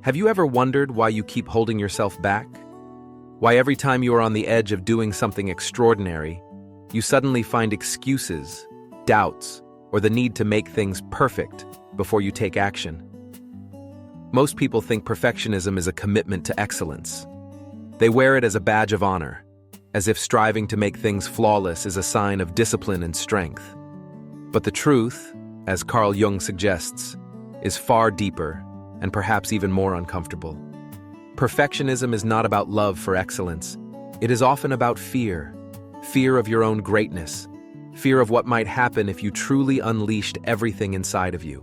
Have you ever wondered why you keep holding yourself back? Why every time you are on the edge of doing something extraordinary, you suddenly find excuses, doubts, or the need to make things perfect before you take action? Most people think perfectionism is a commitment to excellence. They wear it as a badge of honor, as if striving to make things flawless is a sign of discipline and strength. But the truth, as Carl Jung suggests, is far deeper and perhaps even more uncomfortable. Perfectionism is not about love for excellence. It is often about fear. Fear of your own greatness. Fear of what might happen if you truly unleashed everything inside of you.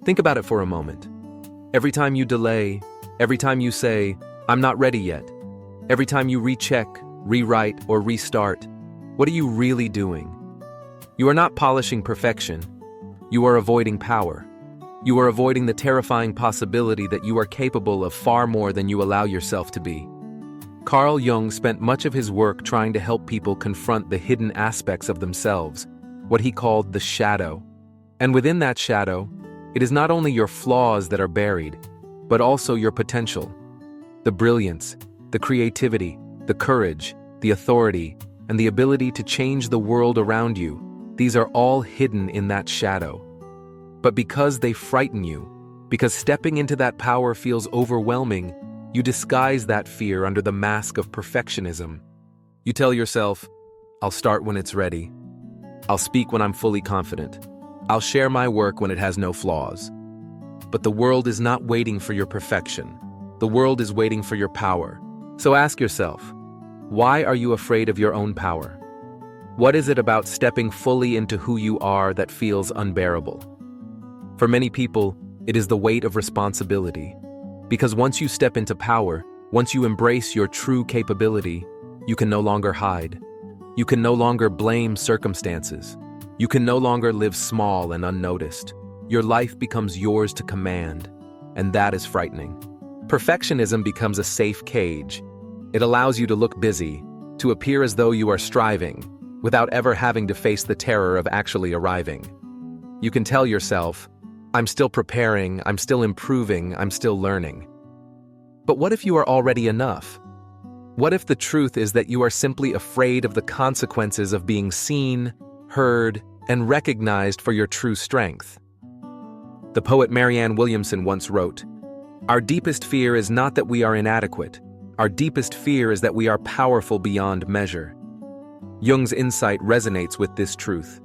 Think about it for a moment. Every time you delay, every time you say, "I'm not ready yet," every time you recheck, rewrite, or restart, what are you really doing? You are not polishing perfection. You are avoiding power. You are avoiding the terrifying possibility that you are capable of far more than you allow yourself to be. Carl Jung spent much of his work trying to help people confront the hidden aspects of themselves, what he called the shadow. And within that shadow, it is not only your flaws that are buried, but also your potential. The brilliance, the creativity, the courage, the authority, and the ability to change the world around you, these are all hidden in that shadow. But because they frighten you, because stepping into that power feels overwhelming, you disguise that fear under the mask of perfectionism. You tell yourself, "I'll start when it's ready. I'll speak when I'm fully confident. I'll share my work when it has no flaws." But the world is not waiting for your perfection. The world is waiting for your power. So ask yourself, why are you afraid of your own power? What is it about stepping fully into who you are that feels unbearable? For many people, it is the weight of responsibility. Because once you step into power, once you embrace your true capability, you can no longer hide. You can no longer blame circumstances. You can no longer live small and unnoticed. Your life becomes yours to command, and that is frightening. Perfectionism becomes a safe cage. It allows you to look busy, to appear as though you are striving, without ever having to face the terror of actually arriving. You can tell yourself, "I'm still preparing, I'm still improving, I'm still learning." But what if you are already enough? What if the truth is that you are simply afraid of the consequences of being seen, heard, and recognized for your true strength? The poet Marianne Williamson once wrote, "Our deepest fear is not that we are inadequate. Our deepest fear is that we are powerful beyond measure." Jung's insight resonates with this truth.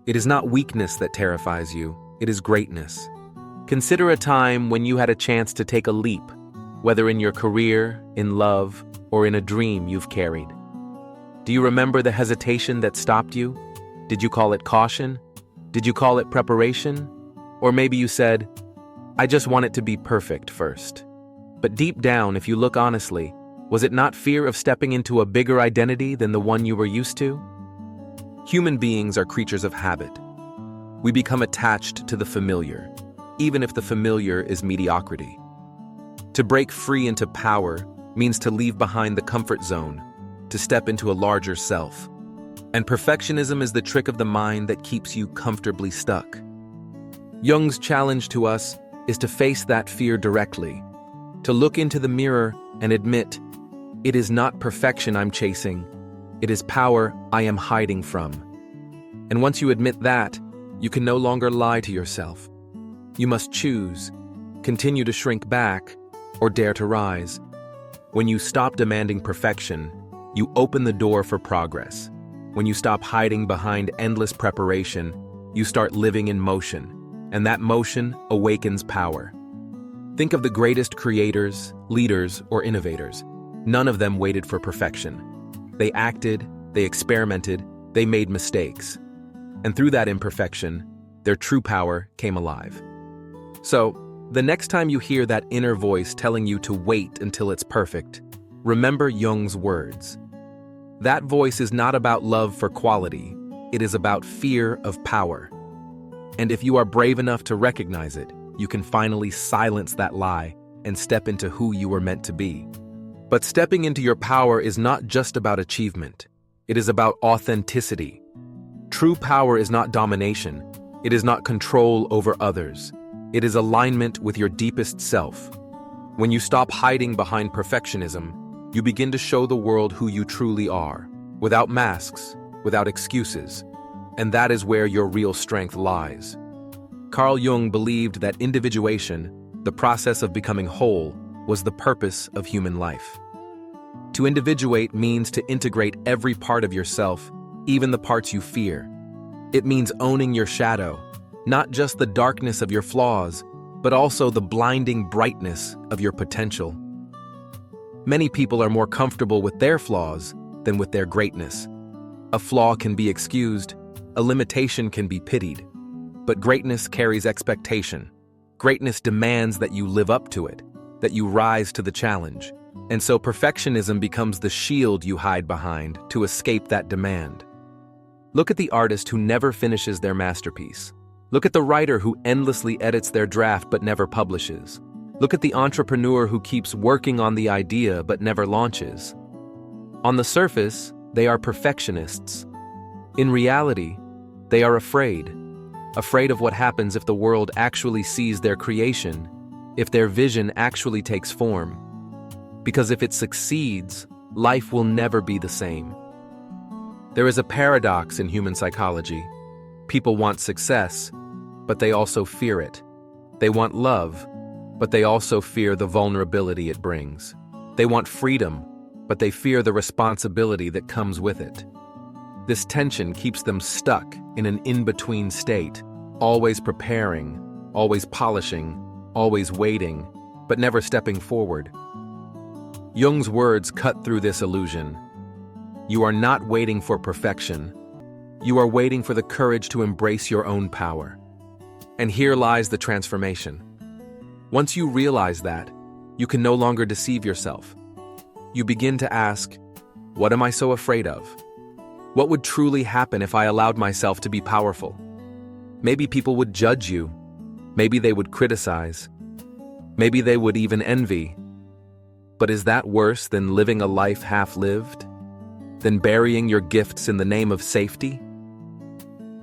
It is not weakness that terrifies you, it is greatness. Consider a time when you had a chance to take a leap, whether in your career, in love, or in a dream you've carried. Do you remember the hesitation that stopped you? Did you call it caution? Did you call it preparation? Or maybe you said, "I just want it to be perfect first." But deep down, if you look honestly, was it not fear of stepping into a bigger identity than the one you were used to? Human beings are creatures of habit. We become attached to the familiar, even if the familiar is mediocrity. To break free into power means to leave behind the comfort zone, to step into a larger self. And perfectionism is the trick of the mind that keeps you comfortably stuck. Jung's challenge to us is to face that fear directly, to look into the mirror and admit, "It is not perfection I'm chasing, it is power I am hiding from." And once you admit that, you can no longer lie to yourself. You must choose, continue to shrink back, or dare to rise. When you stop demanding perfection, you open the door for progress. When you stop hiding behind endless preparation, you start living in motion, and that motion awakens power. Think of the greatest creators, leaders, or innovators. None of them waited for perfection. They acted, they experimented, they made mistakes. And through that imperfection, their true power came alive. So, the next time you hear that inner voice telling you to wait until it's perfect, remember Jung's words. That voice is not about love for quality, it is about fear of power. And if you are brave enough to recognize it, you can finally silence that lie and step into who you were meant to be. But stepping into your power is not just about achievement. It is about authenticity. True power is not domination. It is not control over others. It is alignment with your deepest self. When you stop hiding behind perfectionism, you begin to show the world who you truly are, without masks, without excuses. And that is where your real strength lies. Carl Jung believed that individuation, the process of becoming whole, was the purpose of human life. To individuate means to integrate every part of yourself, even the parts you fear. It means owning your shadow, not just the darkness of your flaws, but also the blinding brightness of your potential. Many people are more comfortable with their flaws than with their greatness. A flaw can be excused, a limitation can be pitied, but greatness carries expectation. Greatness demands that you live up to it, that you rise to the challenge. And so perfectionism becomes the shield you hide behind to escape that demand. Look at the artist who never finishes their masterpiece. Look at the writer who endlessly edits their draft but never publishes. Look at the entrepreneur who keeps working on the idea but never launches. On the surface, they are perfectionists. In reality, they are afraid of what happens if the world actually sees their creation, if their vision actually takes form. Because if it succeeds, life will never be the same. There is a paradox in human psychology. People want success, but they also fear it. They want love, but they also fear the vulnerability it brings. They want freedom, but they fear the responsibility that comes with it. This tension keeps them stuck in an in-between state, always preparing, always polishing, always waiting, but never stepping forward. Jung's words cut through this illusion. You are not waiting for perfection. You are waiting for the courage to embrace your own power. And here lies the transformation. Once you realize that, you can no longer deceive yourself. You begin to ask, what am I so afraid of? What would truly happen if I allowed myself to be powerful? Maybe people would judge you. Maybe they would criticize. Maybe they would even envy. But is that worse than living a life half-lived? Than burying your gifts in the name of safety?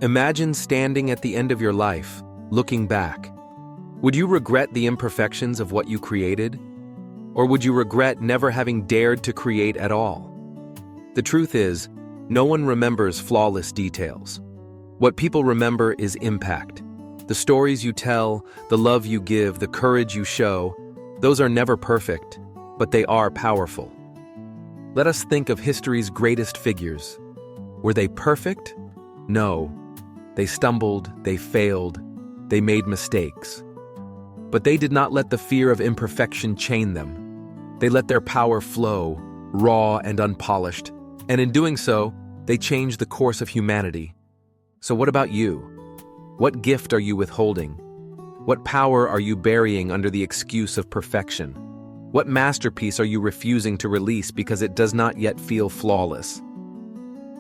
Imagine standing at the end of your life, looking back. Would you regret the imperfections of what you created? Or would you regret never having dared to create at all? The truth is, no one remembers flawless details. What people remember is impact. The stories you tell, the love you give, the courage you show, those are never perfect, but they are powerful. Let us think of history's greatest figures. Were they perfect? No. They stumbled, they failed, they made mistakes. But they did not let the fear of imperfection chain them. They let their power flow, raw and unpolished, and in doing so, they changed the course of humanity. So what about you? What gift are you withholding? What power are you burying under the excuse of perfection? What masterpiece are you refusing to release because it does not yet feel flawless?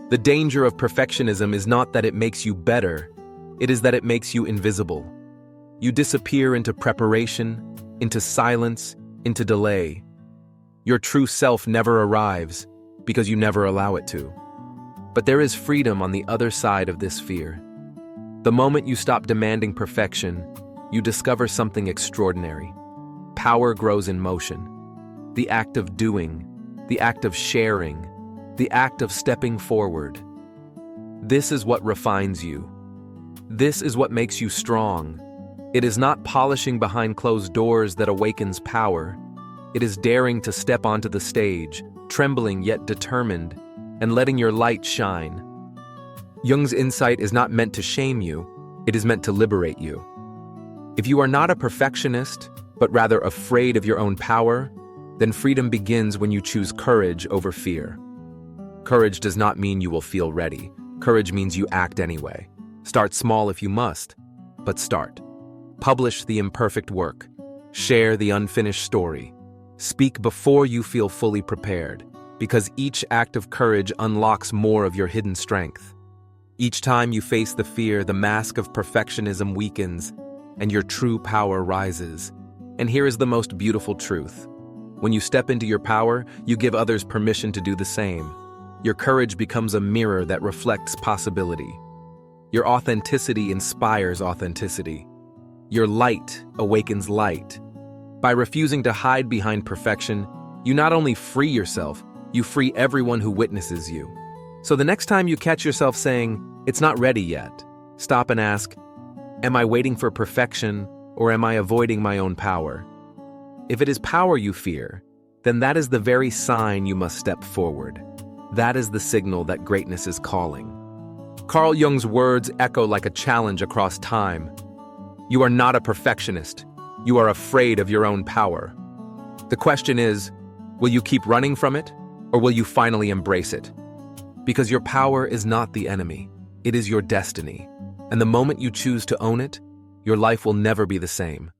The danger of perfectionism is not that it makes you better, it is that it makes you invisible. You disappear into preparation, into silence, into delay. Your true self never arrives because you never allow it to. But there is freedom on the other side of this fear. The moment you stop demanding perfection, you discover something extraordinary. Power grows in motion. The act of doing, the act of sharing, the act of stepping forward. This is what refines you. This is what makes you strong. It is not polishing behind closed doors that awakens power. It is daring to step onto the stage, trembling yet determined, and letting your light shine. Jung's insight is not meant to shame you, it is meant to liberate you. If you are not a perfectionist, but rather afraid of your own power, then freedom begins when you choose courage over fear. Courage does not mean you will feel ready. Courage means you act anyway. Start small if you must, but start. Publish the imperfect work. Share the unfinished story. Speak before you feel fully prepared, because each act of courage unlocks more of your hidden strength. Each time you face the fear, the mask of perfectionism weakens, and your true power rises. And here is the most beautiful truth. When you step into your power, you give others permission to do the same. Your courage becomes a mirror that reflects possibility. Your authenticity inspires authenticity. Your light awakens light. By refusing to hide behind perfection, you not only free yourself, you free everyone who witnesses you. So the next time you catch yourself saying, "It's not ready yet," stop and ask, "Am I waiting for perfection, or am I avoiding my own power?" If it is power you fear, then that is the very sign you must step forward. That is the signal that greatness is calling. Carl Jung's words echo like a challenge across time. You are not a perfectionist. You are afraid of your own power. The question is, will you keep running from it, or will you finally embrace it? Because your power is not the enemy. It is your destiny. And the moment you choose to own it, your life will never be the same.